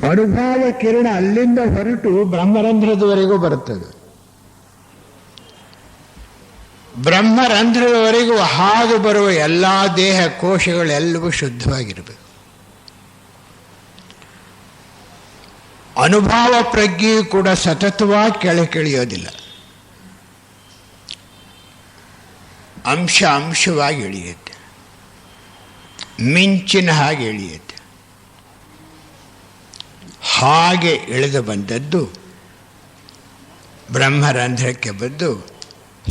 ಅನುಭವ ಕಿರಣ ಅಲ್ಲಿಂದ ಹೊರಟು ಬ್ರಹ್ಮರಂಧ್ರದವರೆಗೂ ಬರುತ್ತದೆ. ಬ್ರಹ್ಮರಂಧ್ರದವರೆಗೂ ಹಾದು ಬರುವ ಎಲ್ಲ ದೇಹ ಕೋಶಗಳೆಲ್ಲವೂ ಶುದ್ಧವಾಗಿರಬೇಕು. ಅನುಭವ ಪ್ರಜ್ಞೆಯು ಕೂಡ ಸತತವಾಗಿ ಕೆಳಗಿಳಿಯೋದಿಲ್ಲ, ಅಂಶ ಅಂಶವಾಗಿ ಇಳಿಯುತ್ತೆ, ಮಿಂಚಿನ ಹಾಗೆ ಇಳಿಯುತ್ತೆ. ಹಾಗೆ ಇಳಿದು ಬಂದದ್ದು ಬ್ರಹ್ಮರಂಧ್ರಕ್ಕೆ ಬಂದು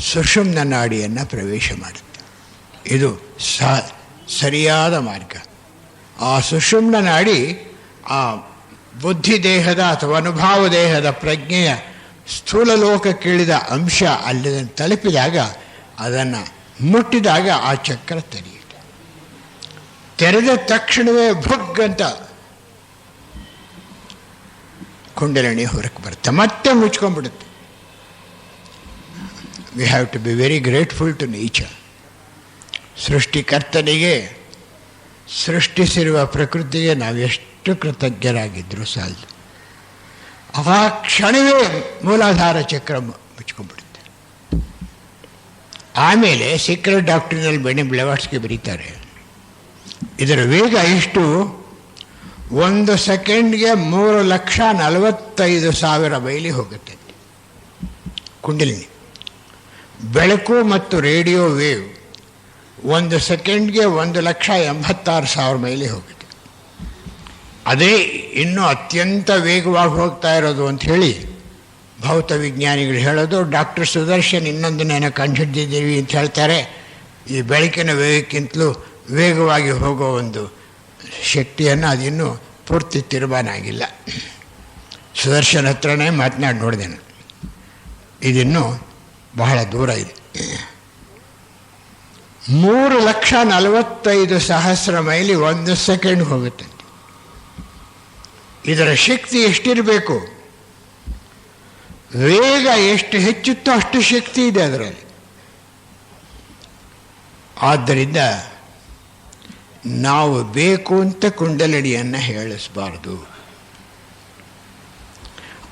ಸುಷುಮ್ನ ನಾಡಿಯನ್ನು ಪ್ರವೇಶ ಮಾಡುತ್ತೆ. ಇದು ಸರಿಯಾದ ಮಾರ್ಗ. ಆ ಸುಷುಮ್ನ ನಾಡಿ ಆ ಬುದ್ಧಿದೇಹದ ಅಥವಾ ಅನುಭವ ದೇಹದ ಪ್ರಜ್ಞೆಯ ಸ್ಥೂಲ ಲೋಕಕ್ಕಿಳಿದ ಅಂಶ ಅಲ್ಲಿ ತಲುಪಿದಾಗ, ಅದನ್ನು ಮುಟ್ಟಿದಾಗ ಆ ಚಕ್ರ ತೆರೆಯುತ್ತೆ. ತೆರೆದ ತಕ್ಷಣವೇ ಭುಗ್ ಅಂತ ಕುಂಡಲಿನಿ ಹೊರಕ್ಕೆ ಬರುತ್ತೆ, ಮತ್ತೆ ಮುಚ್ಕೊಂಡ್ಬಿಡುತ್ತೆ. We have to be very grateful to nature. ಸೃಷ್ಟಿಕರ್ತನಿಗೆ, ಸೃಷ್ಟಿಸಿರುವ ಪ್ರಕೃತಿಗೆ ನಾವು ಎಷ್ಟು ಕೃತಜ್ಞರಾಗಿದ್ದರೂ ಸಾಲದು. ಆ ಕ್ಷಣವೇ ಮೂಲಾಧಾರ ಚಕ್ರ ಮುಚ್ಕೊಂಡ್ಬಿಡುತ್ತೆ. ಆಮೇಲೆ ಸೀಕ್ರೆಟ್ ಡಾಕ್ಟ್ರಿನಲ್ಲಿ ಬೆನಿ ಬ್ಲೆವಾಟ್ಸ್ಗೆ ಬರೀತಾರೆ, ಇದರ ವೇಗ ಎಷ್ಟು, 1 ಸೆಕೆಂಡ್ಗೆ 3,45,000 ಮೈಲಿ ಹೋಗುತ್ತೆ ಕುಂಡಲಿನಿ. ಬೆಳಕು ಮತ್ತು ರೇಡಿಯೋ ವೇವ್ 1 ಸೆಕೆಂಡ್ಗೆ 1,86,000 ಮೈಲಿ ಹೋಗುತ್ತೆ. ಅದೇ ಇನ್ನೂ ಅತ್ಯಂತ ವೇಗವಾಗಿ ಹೋಗ್ತಾ ಇರೋದು ಅಂತ ಹೇಳಿ ಭೌತ ವಿಜ್ಞಾನಿಗಳು ಹೇಳೋದು. ಡಾಕ್ಟರ್ ಸುದರ್ಶನ್ ಇನ್ನೊಂದನ್ನೇನೋ ಕಂಡುಹಿಡಿದಿದ್ದೀವಿ ಅಂತ ಹೇಳ್ತಾರೆ. ಈ ಬೆಳಕಿನ ವೇಗಕ್ಕಿಂತಲೂ ವೇಗವಾಗಿ ಹೋಗೋ ಒಂದು ಶಕ್ತಿಯನ್ನು ಅದಿನ್ನೂ ಪೂರ್ತಿ ತೀರ್ಮಾನ ಆಗಿಲ್ಲ. ಸುದರ್ಶನ್ ಹತ್ರನೇ ಮಾತನಾಡಿ ನೋಡಿದೆ ನಾನು, ಇದಿನ್ನೂ ಬಹಳ ದೂರ ಇದೆ. 3,45,000 ಮೈಲಿ 1 ಸೆಕೆಂಡ್ ಹೋಗುತ್ತೆ. ಇದರ ಶಕ್ತಿ ಎಷ್ಟಿರಬೇಕು, ವೇಗ ಎಷ್ಟು ಹೆಚ್ಚುತ್ತೋ ಅಷ್ಟು ಶಕ್ತಿ ಇದೆ ಅದರಲ್ಲಿ. ಆದ್ದರಿಂದ ನಾವು ಬೇಕು ಅಂತ ಕುಂಡಲಿನಿಯನ್ನು ಹೇಳಿಸಬಾರ್ದು.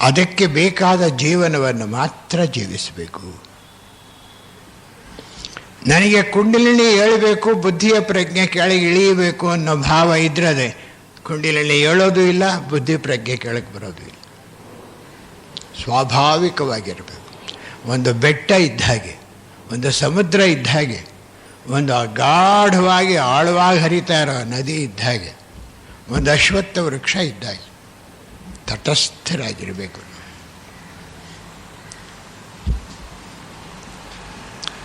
ಅದಕ್ಕೆ ಬೇಕಾದ ಜೀವನವನ್ನು ಮಾತ್ರ ಜೀವಿಸಬೇಕು. ನನಗೆ ಕುಂಡಲಿನಿ ಹೇಳಬೇಕು, ಬುದ್ಧಿಯ ಪ್ರಜ್ಞೆ ಕೆಳಗೆ ಇಳಿಯಬೇಕು ಅನ್ನೋ ಭಾವ ಇದ್ರೆ ಅದೇ ಕುಂಡಲಿನಿ ಹೇಳೋದು ಇಲ್ಲ, ಬುದ್ಧಿ ಪ್ರಜ್ಞೆ ಕೆಳಗೆ ಬರೋದು ಇಲ್ಲ. ಸ್ವಾಭಾವಿಕವಾಗಿರಬೇಕು. ಒಂದು ಬೆಟ್ಟ ಇದ್ದ ಹಾಗೆ, ಒಂದು ಸಮುದ್ರ ಇದ್ದ ಹಾಗೆ, ಒಂದು ಗಾಢವಾಗಿ ಆಳವಾಗಿ ಹರಿತಾ ಇರೋ ನದಿ ಇದ್ದ ಹಾಗೆ, ಒಂದು ಅಶ್ವತ್ಥ ವೃಕ್ಷ ಇದ್ದ ಹಾಗೆ ತಟಸ್ಥರಾಗಿರಬೇಕು.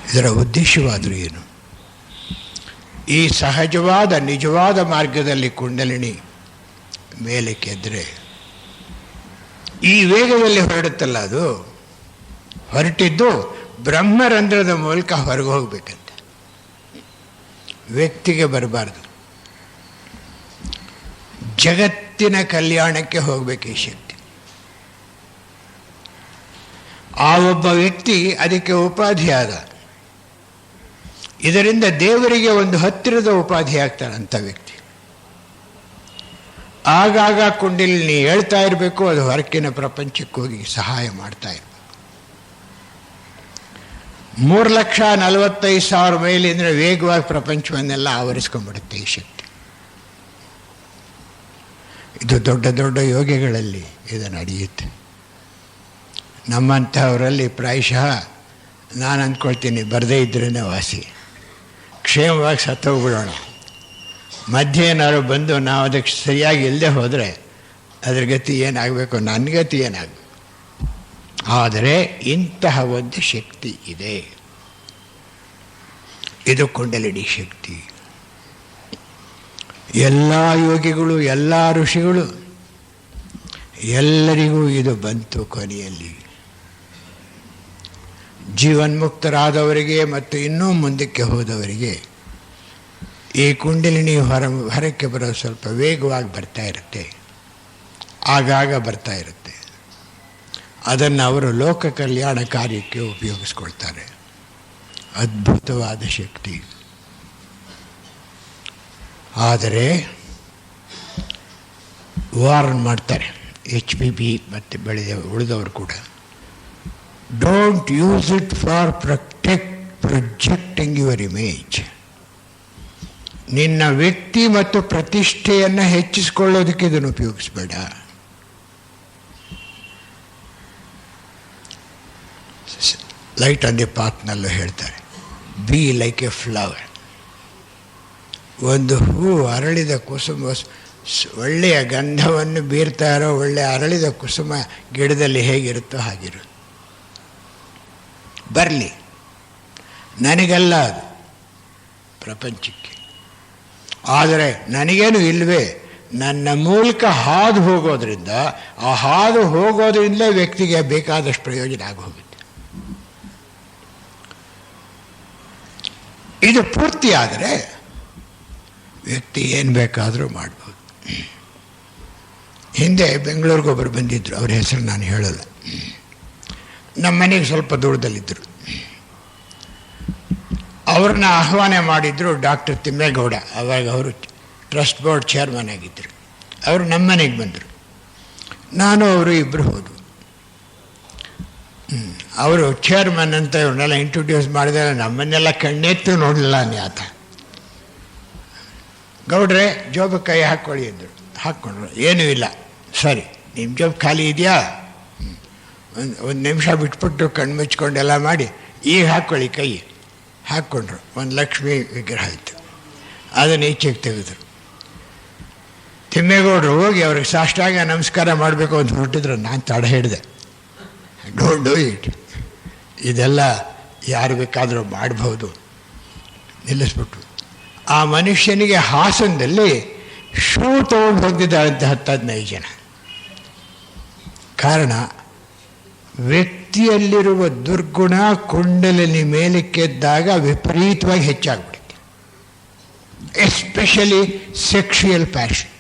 ಇದರ ಉದ್ದೇಶವಾದರೂ ಏನು? ಈ ಸಹಜವಾದ ನಿಜವಾದ ಮಾರ್ಗದಲ್ಲಿ ಕುಂಡಲಿನಿ ಮೇಲೆ ಕೆದ್ದರೆ ಈ ವೇಗದಲ್ಲಿ ಹೊರಡುತ್ತಲ್ಲ, ಅದು ಹೊರಟಿದ್ದು ಬ್ರಹ್ಮರಂಧ್ರದ ಮೂಲಕ ಹೊರಗೆ ಹೋಗ್ಬೇಕಂತೆ, ವ್ಯಕ್ತಿಗೆ ಬರಬಾರ್ದು. ಜಗತ್ತಿನ ಕಲ್ಯಾಣಕ್ಕೆ ಹೋಗಬೇಕು ಈ ಶಕ್ತಿ. ಆ ಒಬ್ಬ ವ್ಯಕ್ತಿ ಅದಕ್ಕೆ ಉಪಾಧಿಯಾದ. ಇದರಿಂದ ದೇವರಿಗೆ ಒಂದು ಹತ್ತಿರದ ಉಪಾಧಿ ಆಗ್ತಾನಂಥ ವ್ಯಕ್ತಿ. ಆಗಾಗ ಕುಂಡಲಿನಿ ಹೇಳ್ತಾ ಇರಬೇಕು, ಅದು ಹೊರಕಿನ ಪ್ರಪಂಚಕ್ಕೆ ಹೋಗಿ ಸಹಾಯ ಮಾಡ್ತಾ ಇರಬೇಕು. 3,45,000 ಮೈಲಿ ಅಂದರೆ ವೇಗವಾಗಿ ಪ್ರಪಂಚವನ್ನೆಲ್ಲ ಆವರಿಸ್ಕೊಂಡ್ಬಿಡುತ್ತೆ ಈ ಶಕ್ತಿ. ಇದು ದೊಡ್ಡ ದೊಡ್ಡ ಯೋಗಿಗಳಲ್ಲಿ ಇದು ನಡೆಯುತ್ತೆ. ನಮ್ಮಂಥವರಲ್ಲಿ ಪ್ರಾಯಶಃ ನಾನು ಅಂದ್ಕೊಳ್ತೀನಿ, ಬರದೇ ಇದ್ರೇ ವಾಸಿ, ಕ್ಷೇಮವಾಗಿ ಸತ್ತೋಗ್ಬಿಡೋಣ. ಮಧ್ಯೆ ಏನಾದ್ರು ಬಂದು ನಾವು ಅದಕ್ಕೆ ಸರಿಯಾಗಿ ಇಲ್ಲದೆ ಹೋದರೆ ಅದ್ರ ಗತಿ ಏನಾಗಬೇಕು, ನನ್ನ ಗತಿ ಏನಾಗಬೇಕು. ಆದರೆ ಇಂತಹ ಒಂದು ಶಕ್ತಿ ಇದೆ, ಇದು ಕುಂಡಲಿನಿ ಶಕ್ತಿ. ಎಲ್ಲ ಯೋಗಿಗಳು, ಎಲ್ಲ ಋಷಿಗಳು, ಎಲ್ಲರಿಗೂ ಇದು ಬಂತು. ಕೊನೆಯಲ್ಲಿ ಜೀವನ್ಮುಕ್ತರಾದವರಿಗೆ ಮತ್ತು ಇನ್ನೂ ಮುಂದಕ್ಕೆ ಹೋದವರಿಗೆ ಈ ಕುಂಡಲಿನಿ ಹೊರಕ್ಕೆ ಬರೋದು ಸ್ವಲ್ಪ ವೇಗವಾಗಿ ಬರ್ತಾ ಇರುತ್ತೆ, ಆಗಾಗ ಬರ್ತಾ ಇರುತ್ತೆ. ಅದನ್ನು ಅವರು ಲೋಕ ಕಲ್ಯಾಣ ಕಾರ್ಯಕ್ಕೆ ಉಪಯೋಗಿಸ್ಕೊಳ್ತಾರೆ. ಅದ್ಭುತವಾದ ಶಕ್ತಿ. ಆದರೆ ವಾರ್ನ್ ಮಾಡ್ತಾರೆ, HPV ಮತ್ತು ಉಳಿದವರು ಕೂಡ. Don't use it for projecting your image. ನಿನ್ನ ವ್ಯಕ್ತಿ ಮತ್ತು ಪ್ರತಿಷ್ಠೆಯನ್ನು ಹೆಚ್ಚಿಸಿಕೊಳ್ಳೋದಕ್ಕೆ ಇದನ್ನು ಉಪಯೋಗಿಸಬೇಡ. ಲೈಟ್ ಆನ್ ದಿ ಪಾತ್ನಲ್ಲೂ ಹೇಳ್ತಾರೆ, ಬಿ ಲೈಕ್ ಎ ಫ್ಲವರ್. ಒಂದು ಹೂ ಅರಳಿದ ಕುಸುಮ ಒಳ್ಳೆಯ ಗಂಧವನ್ನು ಬೀರ್ತಾ ಇರೋ ಒಳ್ಳೆಯ ಅರಳಿದ ಕುಸುಮ ಗಿಡದಲ್ಲಿ ಹೇಗಿರುತ್ತೋ ಹಾಗಿರು. ಬರಲಿ, ನನಗೆಲ್ಲ ಅದು ಪ್ರಪಂಚಕ್ಕೆ. ಆದರೆ ನನಗೇನು ಇಲ್ಲವೇ, ನನ್ನ ಮೂಲಕ ಹಾದು ಹೋಗೋದ್ರಿಂದ, ಆ ಹಾದು ಹೋಗೋದ್ರಿಂದಲೇ ವ್ಯಕ್ತಿಗೆ ಬೇಕಾದಷ್ಟು ಪ್ರಯೋಜನ ಆಗೋಗುತ್ತೆ. ಇದು ಪೂರ್ತಿ ಆದರೆ ವ್ಯಕ್ತಿ ಏನು ಬೇಕಾದರೂ ಮಾಡ್ಬೋದು. ಹಿಂದೆ ಬೆಂಗಳೂರಿಗೊಬ್ಬರು ಬಂದಿದ್ದರು, ಅವ್ರ ಹೆಸರು ನಾನು ಹೇಳಲ್ಲ. ನಮ್ಮ ಮನೆಗೆ ಸ್ವಲ್ಪ ದೂರದಲ್ಲಿದ್ದರು. ಅವ್ರನ್ನ ಆಹ್ವಾನ ಮಾಡಿದ್ರು ಡಾಕ್ಟರ್ ತಿಮ್ಮೇಗೌಡ. ಅವಾಗ ಅವರು ಟ್ರಸ್ಟ್ ಬೋರ್ಡ್ ಚೇರ್ಮನ್ ಆಗಿದ್ದರು. ಅವರು ನಮ್ಮ ಮನೆಗೆ ಬಂದರು. ನಾನು ಅವರು ಇಬ್ಬರು ಹೋದರು. ಅವರು ಚೇರ್ಮನ್ ಅಂತ ಇವ್ರನ್ನೆಲ್ಲ ಇಂಟ್ರೊಡ್ಯೂಸ್ ಮಾಡಿದರೆ ನಮ್ಮನ್ನೆಲ್ಲ ಕಣ್ಣೆತ್ತು ನೋಡಲಿಲ್ಲ ಆತ. ಗೌಡ್ರೆ ಜೋಬ ಕೈ ಹಾಕ್ಕೊಳ್ಳಿ ಅಂದರು. ಹಾಕ್ಕೊಂಡ್ರು. ಏನೂ ಇಲ್ಲ. ಸರಿ, ನಿಮ್ಮ ಜೋಬ್ ಖಾಲಿ ಇದೆಯಾ? ಒಂದು ನಿಮಿಷ ಬಿಟ್ಬಿಟ್ಟು ಕಣ್ಣು ಮುಚ್ಕೊಂಡೆಲ್ಲ ಮಾಡಿ, ಈಗ ಹಾಕ್ಕೊಳ್ಳಿ ಕೈ. ಹಾಕ್ಕೊಂಡ್ರು. ಒಂದು ಲಕ್ಷ್ಮೀ ವಿಗ್ರಹ ಆಯಿತು. ಅದನ್ನು ಈಚೆಗೆ ತೆಗೆದ್ರು. ತಿಮ್ಮೇಗೌಡರು ಹೋಗಿ ಅವ್ರಿಗೆ ಸಾಷ್ಟಾಂಗ ನಮಸ್ಕಾರ ಮಾಡಬೇಕು ಅಂತ ಹೊರಟಿದ್ರು. ನಾನು ತಡ ಹಿಡಿದೆ, ಡೋಂಟ್ ಡೂ ಇಟ್, ಇದೆಲ್ಲ ಯಾರು ಬೇಕಾದರೂ ಮಾಡ್ಬೋದು. ನಿಲ್ಲಿಸ್ಬಿಟ್ರು. ಆ ಮನುಷ್ಯನಿಗೆ ಹಾಸನದಲ್ಲಿ ಶೂ ತೊಗೊಂಡು ಹೋಗಿದ್ದಾರಂತೆ 10-15 ಜನ. ಕಾರಣ, ವ್ಯಕ್ತಿಯಲ್ಲಿರುವ ದುರ್ಗುಣ ಕುಂಡಲಿನಿ ಮೇಲಕ್ಕೆದ್ದಾಗ ವಿಪರೀತವಾಗಿ ಹೆಚ್ಚಾಗ್ಬಿಡುತ್ತೆ. Especially sexual passion.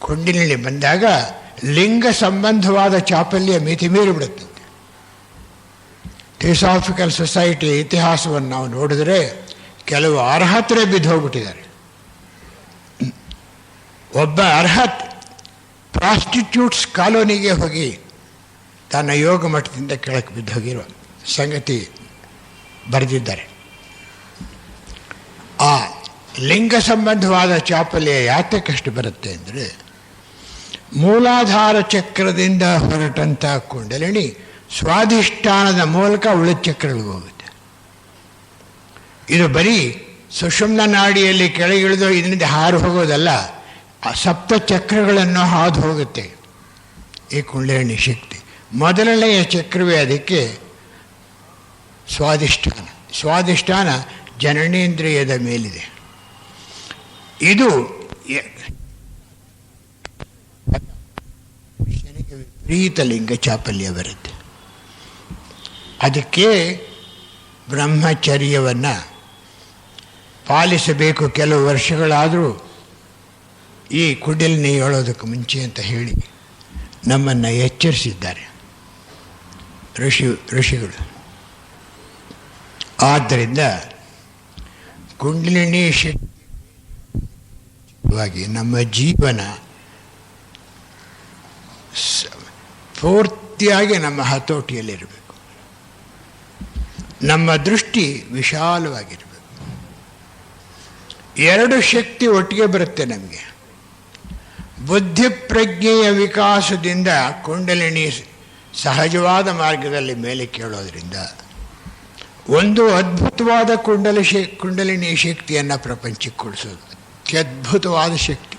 ಕುಂಡಲಿನಿ ಬಂದಾಗ ಲಿಂಗ ಸಂಬಂಧವಾದ ಚಾಪಲ್ಯ ಮಿತಿಮೀರಿಬಿಡುತ್ತೆ. ಥಿಯೋಸಾಫಿಕಲ್ ಸೊಸೈಟಿ ಇತಿಹಾಸವನ್ನು ನಾವು ನೋಡಿದ್ರೆ ಕೆಲವು ಅರ್ಹತರೇ ಬಿದ್ದು ಹೋಗ್ಬಿಟ್ಟಿದ್ದಾರೆ. ಒಬ್ಬ ಅರ್ಹತ್ ಪ್ರಾಸ್ಟಿಟ್ಯೂಟ್ಸ್ ಕಾಲೋನಿಗೆ ಹೋಗಿ ತನ್ನ ಯೋಗ ಮಠದಿಂದ ಕೆಳಕ್ಕೆ ಬಿದ್ದು ಹೋಗಿರುವ ಸಂಗತಿ ಬರೆದಿದ್ದಾರೆ. ಆ ಲಿಂಗ ಸಂಬಂಧವಾದ ಚಾಪಲ್ಯ ಯಾತಕ್ಕಷ್ಟು ಬರುತ್ತೆ ಅಂದರೆ, ಮೂಲಾಧಾರ ಚಕ್ರದಿಂದ ಹೊರಟಂಥ ಕುಂಡಲಿನಿ ಸ್ವಾಧಿಷ್ಠಾನದ ಮೂಲಕ ಉಳಿದ ಚಕ್ರಗಳಿಗೆ ಹೋಗುತ್ತೆ. ಇದು ಬರೀ ಸುಷುಮ್ನ ನಾಡಿಯಲ್ಲಿ ಕೆಳಗಿಳಿದು ಇದರಿಂದ ಹಾರು ಹೋಗೋದಲ್ಲ, ಆ ಸಪ್ತ ಚಕ್ರಗಳನ್ನು ಹಾದು ಹೋಗುತ್ತೆ ಈ ಕುಂಡಲಿನಿ ಶಕ್ತಿ. ಮೊದಲನೆಯ ಚಕ್ರವೇ ಅದಕ್ಕೆ ಸ್ವಾಧಿಷ್ಠಾನ. ಸ್ವಾಧಿಷ್ಠಾನ ಜನನೇಂದ್ರಿಯದ ಮೇಲಿದೆ. ಇದು ವಿಪರೀತ ಲಿಂಗ ಚಾಪಲ್ಯ ಬರುತ್ತೆ. ಅದಕ್ಕೆ ಬ್ರಹ್ಮಚರ್ಯವನ್ನು ಪಾಲಿಸಬೇಕು ಕೆಲವು ವರ್ಷಗಳಾದರೂ ಈ ಕುಂಡಲಿನಿ ಹೇಳೋದಕ್ಕೆ ಮುಂಚೆ ಅಂತ ಹೇಳಿ ನಮ್ಮನ್ನು ಎಚ್ಚರಿಸಿದ್ದಾರೆ ಋಷಿಗಳು. ಆದ್ದರಿಂದ ಕುಂಡಲಿನಿ ಶಕ್ತಿಯಾಗಿ ನಮ್ಮ ಜೀವನ ಪೂರ್ತಿಯಾಗಿ ನಮ್ಮ ಹತೋಟಿಯಲ್ಲಿರಬೇಕು. ನಮ್ಮ ದೃಷ್ಟಿ ವಿಶಾಲವಾಗಿರಬೇಕು. ಎರಡು ಶಕ್ತಿ ಒಟ್ಟಿಗೆ ಬರುತ್ತೆ ನಮಗೆ. ಬುದ್ಧಿ ಪ್ರಜ್ಞೆಯ ವಿಕಾಸದಿಂದ ಕುಂಡಲಿನಿ ಸಹಜವಾದ ಮಾರ್ಗದಲ್ಲಿ ಮೇಲೆ ಕೇಳೋದ್ರಿಂದ ಒಂದು ಅದ್ಭುತವಾದ ಕುಂಡಲಿನಿ ಶಕ್ತಿಯನ್ನು ಪ್ರಪಂಚಕ್ಕೆ ಕೊಡಿಸೋದು ಅತ್ಯದ್ಭುತವಾದ ಶಕ್ತಿ.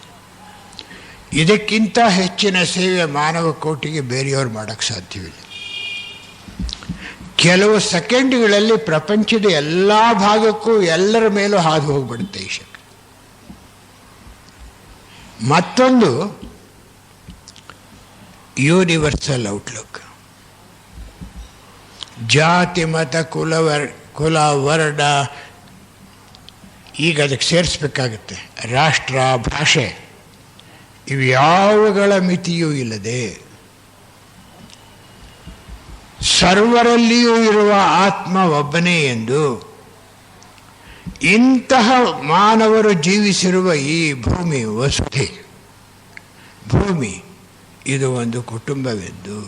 ಇದಕ್ಕಿಂತ ಹೆಚ್ಚಿನ ಸೇವೆ ಮಾನವ ಕೋಟಿಗೆ ಬೇರೆಯವರು ಮಾಡೋಕ್ಕೆ ಸಾಧ್ಯವಿಲ್ಲ. ಕೆಲವು ಸೆಕೆಂಡ್ಗಳಲ್ಲಿ ಪ್ರಪಂಚದ ಎಲ್ಲ ಭಾಗಕ್ಕೂ ಎಲ್ಲರ ಮೇಲೂ ಹಾದು ಹೋಗ್ಬಿಡುತ್ತೆ ಈ ಶಕ್ತಿ. ಮತ್ತೊಂದು ಯೂನಿವರ್ಸಲ್ ಔಟ್ಲುಕ್. ಜಾತಿ ಮತ ಕುಲ ವರ್ಣ ಈಗ ಅದಕ್ಕೆ ಸೇರಿಸ್ಬೇಕಾಗುತ್ತೆ. ರಾಷ್ಟ್ರ ಭಾಷೆ ಇವ್ಯಾವುಗಳ ಮಿತಿಯೂ ಇಲ್ಲದೆ ಸರ್ವರಲ್ಲಿಯೂ ಇರುವ ಆತ್ಮ ಒಬ್ಬನೇ ಎಂದು ಇಂತಹ ಮಾನವರು ಜೀವಿಸಿರುವ ಈ ಭೂಮಿ ವಸುಧೆ ಭೂಮಿ ಇದು ಒಂದು ಕುಟುಂಬವೆಂದು.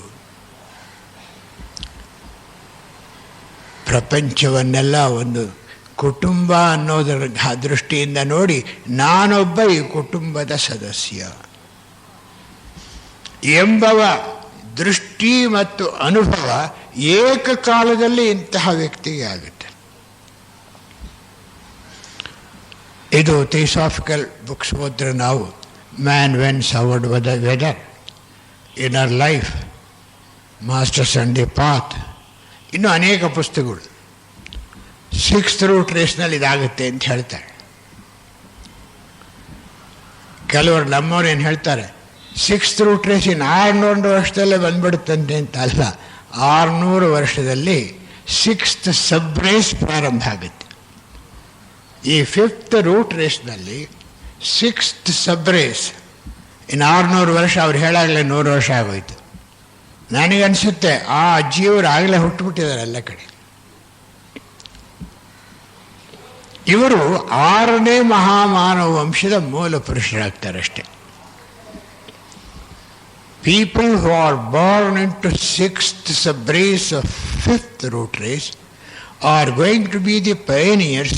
ಪ್ರಪಂಚವನ್ನೆಲ್ಲ ಒಂದು ಕುಟುಂಬ ಅನ್ನೋದರ ದೃಷ್ಟಿಯಿಂದ ನೋಡಿ ನಾನೊಬ್ಬ ಈ ಕುಟುಂಬದ ಸದಸ್ಯ ಎಂಬವ ದೃಷ್ಟಿ ಮತ್ತು ಅನುಭವ ಏಕಕಾಲದಲ್ಲಿ ಇಂತಹ ವ್ಯಕ್ತಿಗೆ ಆಗುತ್ತೆ. ಇದು ಥಿಯೋಸಾಫಿಕಲ್ ಬುಕ್ಸ್ ಓದಿದ್ರೆ ನಾವು man whence how and whither, inner life, masters and the path, ಇನ್ನೂ ಅನೇಕ ಪುಸ್ತಕಗಳು ಸಿಕ್ಸ್ತ್ ರೂಟ್ ರೇಸ್ನಲ್ಲಿ ಇದಾಗುತ್ತೆ ಅಂತ ಹೇಳ್ತಾರೆ. ಕೆಲವರು ನಮ್ಮವ್ರು ಏನು ಹೇಳ್ತಾರೆ, ಸಿಕ್ಸ್ತ್ ರೂಟ್ ರೇಸ್ ಇನ್ನು 600 ವರ್ಷದಲ್ಲೇ ಬಂದ್ಬಿಡುತ್ತಂತೆ ಅಂತ ಅಲ್ಲ, 600 ವರ್ಷದಲ್ಲಿ ಸಿಕ್ಸ್ತ್ ಸಬ್ ರೇಸ್ ಪ್ರಾರಂಭ ಆಗುತ್ತೆ. ಈ ಫಿಫ್ತ್ ರೂಟ್ ರೇಸ್ನಲ್ಲಿ ಸಿಕ್ಸ್ತ್ ಸಬ್ ರೇಸ್ ಇನ್ನು 600 ವರ್ಷ, ಅವ್ರು ಹೇಳಾಗಲೇ 100 ವರ್ಷ ಆಗೋಯ್ತು. ನನಗನ್ಸುತ್ತೆ ಆ ಅಜ್ಜಿಯವರು ಆಗಲೇ ಹುಟ್ಟುಬಿಟ್ಟಿದ್ದಾರೆ ಎಲ್ಲ ಕಡೆ. ಇವರು 6ನೇ ಮಹಾಮಾನವ ವಂಶದ ಮೂಲ ಪುರುಷರಾಗ್ತಾರಷ್ಟೆ. People who are born into sixth sub-race of fifth root race are going to be the pioneers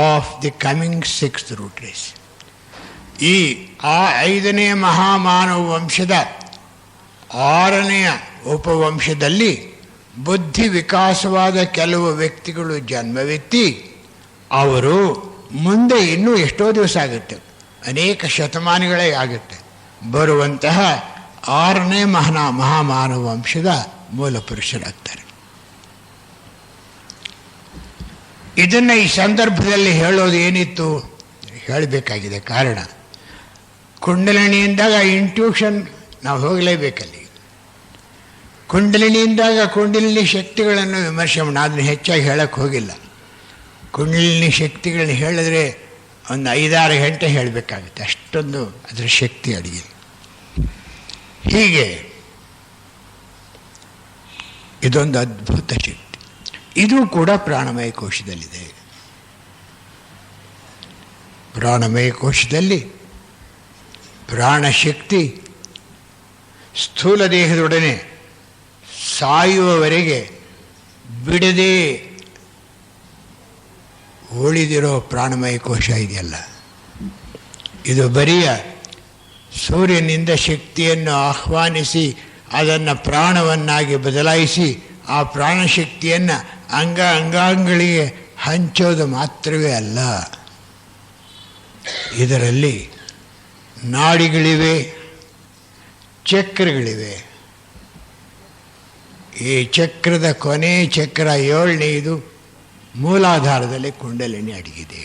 of the coming sixth root race. ಈ 5ನೇ ಮಹಾಮಾನವ ವಂಶದ 6ನೇ ಉಪವಂಶದಲ್ಲಿ ಬುದ್ಧಿ ವಿಕಾಸವಾದ ಕೆಲವು ವ್ಯಕ್ತಿಗಳು ಜನ್ಮವೆತ್ತಿ ಅವರು ಮುಂದೆ ಇನ್ನೂ ಎಷ್ಟೋ ದಿವಸ ಆಗುತ್ತೆ, ಅನೇಕ ಶತಮಾನಗಳೇ ಆಗುತ್ತೆ, ಬರುವಂತಹ 6ನೇ ಮಹಾಮಾನವ ವಂಶದ ಮೂಲ ಪುರುಷರಾಗ್ತಾರೆ. ಇದನ್ನು ಈ ಸಂದರ್ಭದಲ್ಲಿ ಹೇಳೋದು ಏನಿತ್ತು ಹೇಳಬೇಕಾಗಿದೆ. ಕಾರಣ ಕುಂಡಲಿನಿಯಿಂದಾಗ ಇಂಟ್ಯೂಷನ್ ನಾವು ಹೋಗಲೇಬೇಕಲ್ಲಿ. ಕುಂಡಲಿನಿಯಿಂದಾಗ ಕುಂಡಲಿನಿ ಶಕ್ತಿಗಳನ್ನು ವಿಮರ್ಶೆ ಮಾಡಿ ಅದನ್ನು ಹೆಚ್ಚಾಗಿ ಹೇಳಕ್ಕೆ ಹೋಗಿಲ್ಲ. ಕುಂಡಲಿನಿ ಶಕ್ತಿಗಳನ್ನ ಹೇಳಿದ್ರೆ ಒಂದು 5-6 ಗಂಟೆ ಹೇಳಬೇಕಾಗುತ್ತೆ, ಅಷ್ಟೊಂದು ಅದರ ಶಕ್ತಿ ಅಡಿಗೆ. ಹೀಗೆ ಇದೊಂದು ಅದ್ಭುತ ಶಕ್ತಿ. ಇದು ಕೂಡ ಪ್ರಾಣಮಯ ಕೋಶದಲ್ಲಿದೆ. ಪ್ರಾಣಮಯ ಕೋಶದಲ್ಲಿ ಪ್ರಾಣಶಕ್ತಿ ಸ್ಥೂಲ ದೇಹದೊಡನೆ ಸಾಯುವವರೆಗೆ ಬಿಡದೆ ಉಳಿದಿರೋ ಪ್ರಾಣಮಯ ಕೋಶ ಇದೆಯಲ್ಲ, ಇದು ಬರಿಯ ಸೂರ್ಯನಿಂದ ಶಕ್ತಿಯನ್ನು ಆಹ್ವಾನಿಸಿ ಅದನ್ನು ಪ್ರಾಣವನ್ನಾಗಿ ಬದಲಾಯಿಸಿ ಆ ಪ್ರಾಣಶಕ್ತಿಯನ್ನು ಅಂಗಾಂಗಗಳಿಗೆ ಹಂಚೋದು ಮಾತ್ರವೇ ಅಲ್ಲ. ಇದರಲ್ಲಿ ನಾಡಿಗಳಿವೆ, ಚಕ್ರಗಳಿವೆ. ಈ ಚಕ್ರದ ಕೊನೆ ಚಕ್ರ 7ನೇದು ಮೂಲಾಧಾರದಲ್ಲಿ ಕುಂಡಲಿನಿ ಅಡಗಿದೆ.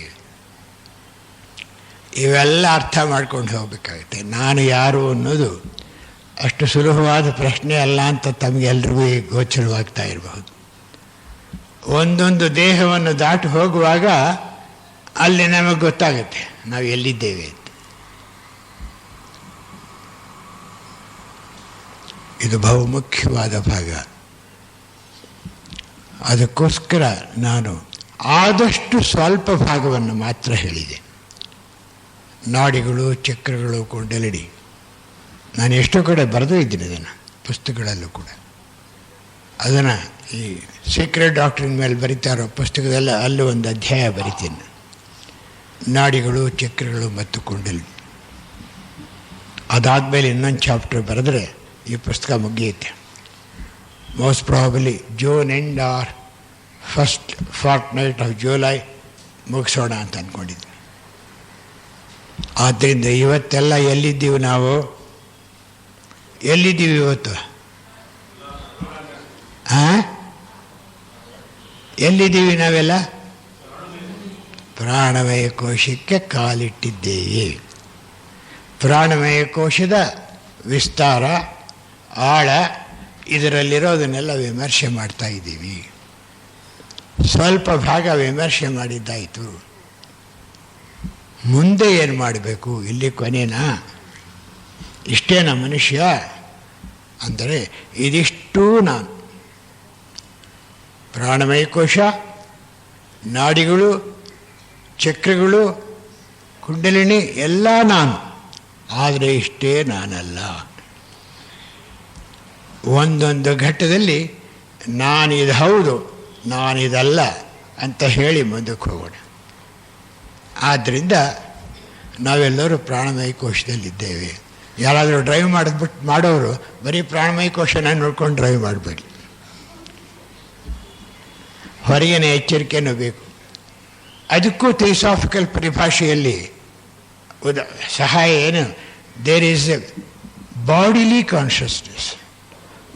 ಇವೆಲ್ಲ ಅರ್ಥ ಮಾಡ್ಕೊಂಡು ಹೋಗಬೇಕಾಗುತ್ತೆ. ನಾನು ಯಾರು ಅನ್ನೋದು ಅಷ್ಟು ಸುಲಭವಾದ ಪ್ರಶ್ನೆ ಅಲ್ಲ ಅಂತ ತಮಗೆಲ್ರಿಗೂ ಗೋಚರವಾಗ್ತಾ ಇರಬಹುದು. ಒಂದೊಂದು ದೇಹವನ್ನು ದಾಟಿ ಹೋಗುವಾಗ ಅಲ್ಲಿ ನಮಗೆ ಗೊತ್ತಾಗುತ್ತೆ ನಾವು ಎಲ್ಲಿದ್ದೇವೆ ಅಂತ. ಇದು ಬಹುಮುಖ್ಯವಾದ ಭಾಗ. ಅದಕ್ಕೋಸ್ಕರ ನಾನು ಆದಷ್ಟು ಸ್ವಲ್ಪ ಭಾಗವನ್ನು ಮಾತ್ರ ಹೇಳಿದೆ. ನಾಡಿಗಳು, ಚಕ್ರಗಳು, ಕುಂಡಲಿನಿ ನಾನು ಎಷ್ಟೋ ಕಡೆ ಬರೆದು ಇದ್ದೀನಿ ಅದನ್ನು ಪುಸ್ತಕಗಳಲ್ಲೂ ಕೂಡ. ಅದನ್ನು ಈ ಸೀಕ್ರೆಟ್ ಡಾಕ್ಟ್ರಿನ್ ಮೇಲೆ ಬರಿತಾ ಇರೋ ಪುಸ್ತಕದಲ್ಲ ಅಲ್ಲೂ ಒಂದು ಅಧ್ಯಾಯ ಬರಿತೀನಿ. ನಾಡಿಗಳು, ಚಕ್ರಗಳು ಮತ್ತು ಕುಂಡಲಿನಿ. ಅದಾದಮೇಲೆ ಇನ್ನೊಂದು ಚಾಪ್ಟರ್ ಬರೆದ್ರೆ ಈ ಪುಸ್ತಕ ಮುಗಿಯುತ್ತೆ. Most probably June end or first fortnight of July ಮುಗಿಸೋಣ ಅಂತ ಅಂದ್ಕೊಂಡಿದ್ವಿ. ಆದ್ದರಿಂದ ಇವತ್ತೆಲ್ಲ ಎಲ್ಲಿದ್ದೀವಿ ನಾವು? ಎಲ್ಲಿದ್ದೀವಿ ಇವತ್ತು? ಎಲ್ಲಿದ್ದೀವಿ ನಾವೆಲ್ಲ? ಪ್ರಾಣಮಯ ಕೋಶಕ್ಕೆ ಕಾಲಿಟ್ಟಿದ್ದೇವೆ. ಪ್ರಾಣಮಯ ಕೋಶದ ವಿಸ್ತಾರ, ಆಳ, ಇದರಲ್ಲಿರೋದನ್ನೆಲ್ಲ ವಿಮರ್ಶೆ ಮಾಡ್ತಾ ಇದ್ದೀವಿ. ಸ್ವಲ್ಪ ಭಾಗ ವಿಮರ್ಶೆ ಮಾಡಿದ್ದಾಯಿತು. ಮುಂದೆ ಏನು ಮಾಡಬೇಕು? ಇಲ್ಲಿ ಕೊನೆನಾ? ಇಷ್ಟೇನಾ ಮನುಷ್ಯ ಅಂದರೆ ಇದಿಷ್ಟೂ ನಾನು. ಪ್ರಾಣಮಯ ಕೋಶ, ನಾಡಿಗಳು, ಚಕ್ರಗಳು, ಕುಂಡಲಿನಿ ಎಲ್ಲ ನಾನು. ಆದರೆ ಇಷ್ಟೇ ನಾನಲ್ಲ. ಒಂದೊಂದು ಘಟ್ಟದಲ್ಲಿ ನಾನಿದು ಹೌದು, ನಾನಿದಲ್ಲ ಅಂತ ಹೇಳಿ ಮುಂದಕ್ಕೆ ಹೋಗೋಣ. ಆದ್ದರಿಂದ ನಾವೆಲ್ಲರೂ ಪ್ರಾಣಮಯ ಕೋಶದಲ್ಲಿದ್ದೇವೆ. ಯಾರಾದರೂ ಡ್ರೈವ್ ಮಾಡೋರು ಬರೀ ಪ್ರಾಣಮಯ ಕೋಶನ ನೋಡ್ಕೊಂಡು ಡ್ರೈವ್ ಮಾಡಬೇಡಿ. ಹೊರಗಿನ ಎಚ್ಚರಿಕೆಯೂ ಬೇಕು. ಅದಕ್ಕೂ ಥಿಯೋಸಾಫಿಕಲ್ ಪರಿಭಾಷೆಯಲ್ಲಿ ಸಹಾಯ ಏನು, there is a bodily consciousness.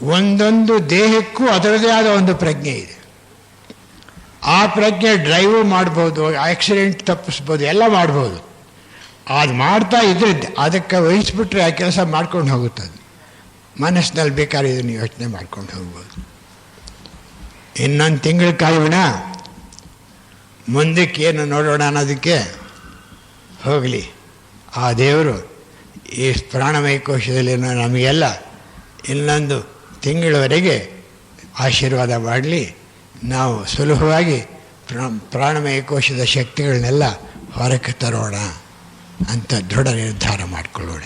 ಒಂದೊಂದು ದೇಹಕ್ಕೂ ಅದರದೇ ಆದ ಒಂದು ಪ್ರಜ್ಞೆ ಇದೆ. ಆ ಪ್ರಜ್ಞೆ ಡ್ರೈವ್ ಮಾಡ್ಬೋದು, ಆಕ್ಸಿಡೆಂಟ್ ತಪ್ಪಿಸ್ಬೋದು, ಎಲ್ಲ ಮಾಡ್ಬೋದು. ಅದು ಮಾಡ್ತಾ ಇದ್ರೆ ಅದಕ್ಕೆ ವಹಿಸ್ಬಿಟ್ರೆ ಆ ಕೆಲಸ ಮಾಡ್ಕೊಂಡು ಹೋಗುತ್ತದೆ. ಮನಸ್ಸಿನಲ್ಲಿ ಬೇಕಾದ್ರೆ ಇದನ್ನು ಯೋಚನೆ ಮಾಡ್ಕೊಂಡು ಹೋಗ್ಬೋದು. ಇನ್ನೊಂದು ತಿಂಗಳು ಕಾಯೋಣ, ಮುಂದಕ್ಕೆ ಏನು ನೋಡೋಣ ಅನ್ನೋದಕ್ಕೆ ಹೋಗಲಿ. ಆ ದೇವರು ಈ ಪ್ರಾಣಮಯ ಕೋಶದಲ್ಲಿ ನಮಗೆಲ್ಲ ಇನ್ನೊಂದು ತಿಂಗಳವರೆಗೆ ಆಶೀರ್ವಾದ ಮಾಡಲಿ. ನಾವು ಸುಲಭವಾಗಿ ಪ್ರಾಣಮಯ ಕೋಶದ ಶಕ್ತಿಗಳನ್ನೆಲ್ಲ ಹೊರಕ್ಕೆ ತರೋಣ ಅಂತ ದೃಢ ನಿರ್ಧಾರ ಮಾಡಿಕೊಳ್ಳೋಣ.